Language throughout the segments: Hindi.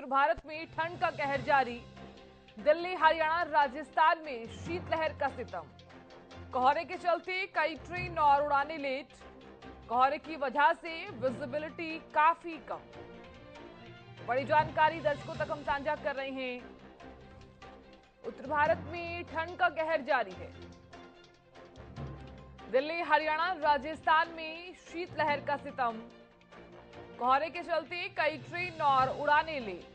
उत्तर भारत में ठंड का कहर जारी। दिल्ली, हरियाणा, राजस्थान में शीतलहर का सितम। कोहरे के चलते कई ट्रेन और उड़ानें लेट। कोहरे की वजह से विजिबिलिटी काफी कम। बड़ी जानकारी दर्शकों तक हम साझा कर रहे हैं। उत्तर भारत में ठंड का कहर जारी है। दिल्ली, हरियाणा, राजस्थान में शीतलहर का सितम। कोहरे के चलते कई ट्रेन और उड़ानें लेट।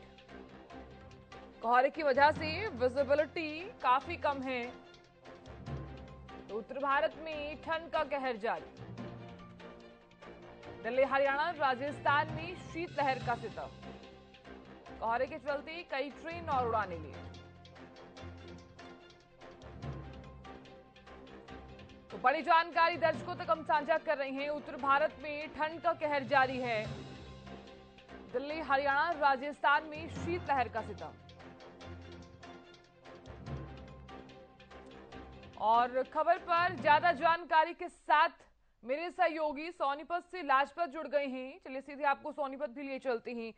कोहरे की वजह से विजिबिलिटी काफी कम है। तो उत्तर भारत में ठंड का कहर जारी। दिल्ली, हरियाणा, राजस्थान में शीतलहर का सितम। कोहरे के चलते कई ट्रेन और उड़ानें लेट। तो बड़ी जानकारी दर्शकों तक हम साझा कर रहे हैं। उत्तर भारत में ठंड का कहर जारी है। दिल्ली, हरियाणा, राजस्थान में शीतलहर का सितम। और खबर पर ज्यादा जानकारी के साथ मेरे सहयोगी सोनीपत से लाजपत जुड़ गए हैं। चलिए सीधे आपको सोनीपत भी लिए चलते हैं।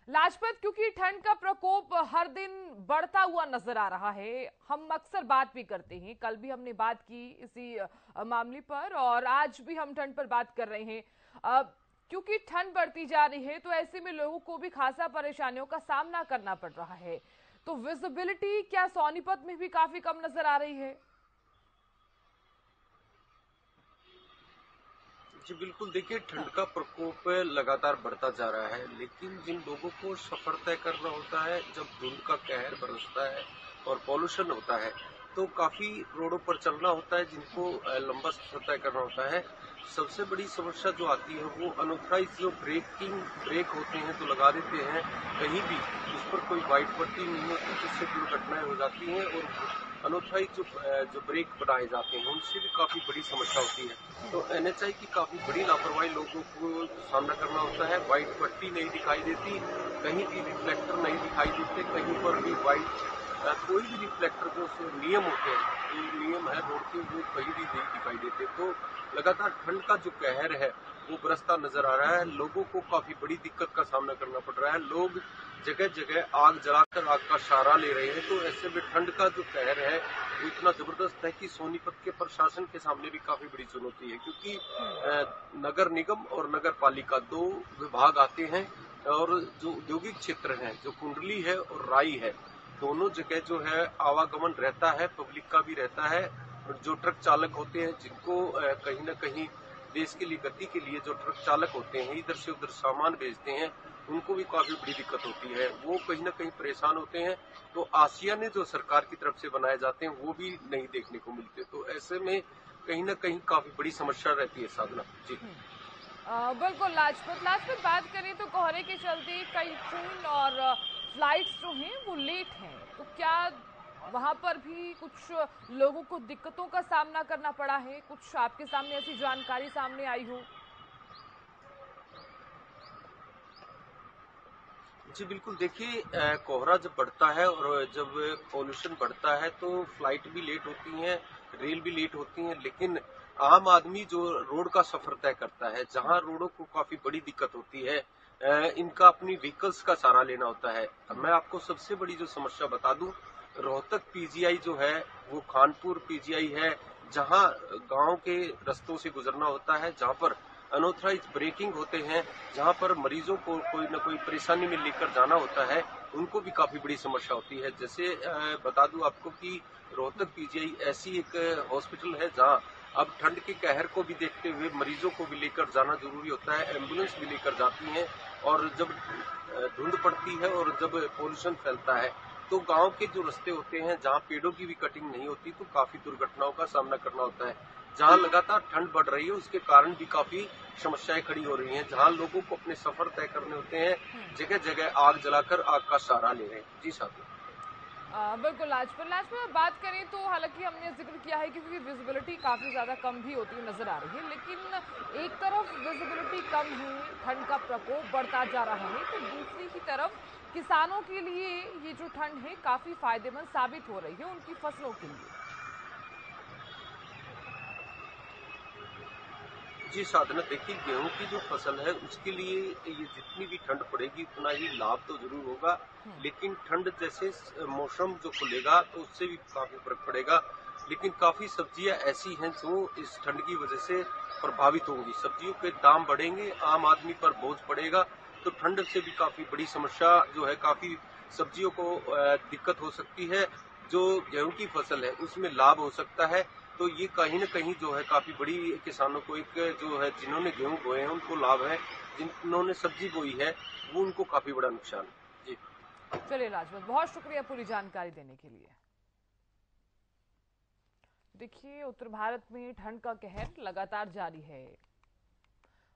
लाजपत, क्योंकि ठंड का प्रकोप हर दिन बढ़ता हुआ नजर आ रहा है, हम अक्सर बात भी करते हैं, कल भी हमने बात की इसी मामले पर और आज भी हम ठंड पर बात कर रहे हैं। क्योंकि ठंड बढ़ती जा रही है तो ऐसे में लोगों को भी खासा परेशानियों का सामना करना पड़ रहा है। तो विजिबिलिटी क्या सोनीपत में भी काफी कम नजर आ रही है? जी बिल्कुल, देखिए ठंड का प्रकोप लगातार बढ़ता जा रहा है, लेकिन जिन लोगों को सफर तय करना होता है, जब धुंध का कहर बरसता है और पॉल्यूशन होता है, तो काफी रोडों पर चलना होता है, जिनको लंबा सफर तय करना होता है। सबसे बड़ी समस्या जो आती है वो अनऑथराइज जो ब्रेक होते हैं तो लगा देते हैं कहीं भी, उस पर कोई वाइट पट्टी नहीं होती, जिससे दुर्घटनाएं हो जाती हैं और अनऑथराइज जो ब्रेक बनाए जाते हैं उनसे भी काफी बड़ी समस्या होती है। तो एनएचआई की काफी बड़ी लापरवाही लोगों को सामना करना होता है। वाइट पट्टी नहीं दिखाई देती, कहीं भी रिफ्लेक्टर नहीं दिखाई देते, कहीं पर भी कोई भी रिफ्लेक्टर जो नियम होते हैं, जो नियम है रोड के, वो कहीं भी नहीं दिखाई देते। तो लगातार ठंड का जो कहर है वो बरसता नजर आ रहा है। लोगों को काफी बड़ी दिक्कत का सामना करना पड़ रहा है। लोग जगह जगह आग जलाकर आग का सहारा ले रहे हैं। तो ऐसे में ठंड का जो कहर है वो इतना जबरदस्त है कि सोनीपत के प्रशासन के सामने भी काफी बड़ी चुनौती है, क्योंकि नगर निगम और नगर पालिका दो विभाग आते हैं और जो औद्योगिक क्षेत्र है, जो कुंडली है और राई है, दोनों जगह जो है आवागमन रहता है, पब्लिक का भी रहता है। और जो ट्रक चालक होते हैं, जिनको कहीं न कहीं देश के लिए, गति के लिए जो ट्रक चालक होते हैं, इधर से उधर सामान भेजते हैं, उनको भी काफी बड़ी दिक्कत होती है। वो कहीं न कहीं परेशान होते हैं। तो आसियाने जो सरकार की तरफ से बनाए जाते हैं वो भी नहीं देखने को मिलते। तो ऐसे में कहीं न कहीं काफी बड़ी समस्या रहती है साधना जी। बिल्कुल लाजपत बात करें तो कोहरे के चलते कई ट्रेन और फ्लाइट्स जो हैं वो लेट हैं। तो क्या वहां पर भी कुछ लोगों को दिक्कतों का सामना करना पड़ा है? कुछ आपके सामने ऐसी जानकारी सामने आई हो? जी बिल्कुल, देखिए कोहरा जब बढ़ता है और जब पॉल्यूशन बढ़ता है तो फ्लाइट भी लेट होती हैं, रेल भी लेट होती हैं, लेकिन आम आदमी जो रोड का सफर तय करता है, जहां रोडों को काफी बड़ी दिक्कत होती है, इनका अपनी व्हीकल्स का सहारा लेना होता है। अब मैं आपको सबसे बड़ी जो समस्या बता दूं, रोहतक पीजीआई जो है वो खानपुर पीजीआई है, जहां गांव के रस्तों से गुजरना होता है, जहां पर अनऑथराइज ब्रेकिंग होते हैं, जहां पर मरीजों को कोई न कोई परेशानी में लेकर जाना होता है, उनको भी काफी बड़ी समस्या होती है। जैसे बता दूं आपको कि रोहतक पीजीआई ऐसी एक हॉस्पिटल है जहां अब ठंड के कहर को भी देखते हुए मरीजों को भी लेकर जाना जरूरी होता है, एम्बुलेंस भी लेकर जाती हैं। और जब धुंध पड़ती है और जब पोल्यूशन फैलता है तो गांव के जो रास्ते होते हैं, जहां पेड़ों की भी कटिंग नहीं होती, तो काफी दुर्घटनाओं का सामना करना होता है। जहां लगातार ठंड बढ़ रही है उसके कारण भी काफी समस्याएं खड़ी हो रही हैं, जहां लोगों को अपने सफर तय करने होते हैं, जगह जगह आग जलाकर आग का सहारा ले रहे हैं। जी साहब। बिल्कुल लाजपत बात करें तो हालांकि हमने जिक्र किया है क्योंकि विजिबिलिटी काफी ज्यादा कम भी होती हुई नजर आ रही है, लेकिन एक तरफ विजिबिलिटी कम है, ठंड का प्रकोप बढ़ता जा रहा है, तो दूसरी ही तरफ किसानों के लिए ये जो ठंड है काफी फायदेमंद साबित हो रही है उनकी फसलों के लिए। जी साधना, देखिए गेहूं की जो फसल है उसके लिए ये जितनी भी ठंड पड़ेगी उतना ही लाभ तो जरूर होगा, लेकिन ठंड जैसे मौसम जो खुलेगा तो उससे भी काफी फर्क पड़ेगा। लेकिन काफी सब्जियां ऐसी हैं जो इस ठंड की वजह से प्रभावित होंगी, सब्जियों के दाम बढ़ेंगे, आम आदमी पर बोझ पड़ेगा, तो ठंड से भी काफी बड़ी समस्या जो है, काफी सब्जियों को दिक्कत हो सकती है। जो गेहूं की फसल है उसमें लाभ हो सकता है, तो ये कहीं न कहीं जो है काफ़ी बड़ी किसानों को एक जो है, जिन्होंने गेहूँ बोए हैं उनको लाभ है, जिन्होंने सब्जी बोई है वो उनको काफ़ी बड़ा नुकसान है। जी। चलिए लाजपत, बहुत शुक्रिया पूरी जानकारी देने के लिए। देखिए, उत्तर भारत में ठंड का कहर लगातार जारी है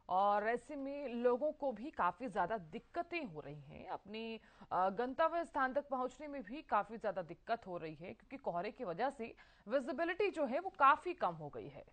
और ऐसे में लोगों को भी काफी ज्यादा दिक्कतें हो रही हैं। अपने गंतव्य स्थान तक पहुंचने में भी काफी ज्यादा दिक्कत हो रही है, क्योंकि कोहरे की वजह से विजिबिलिटी जो है वो काफी कम हो गई है।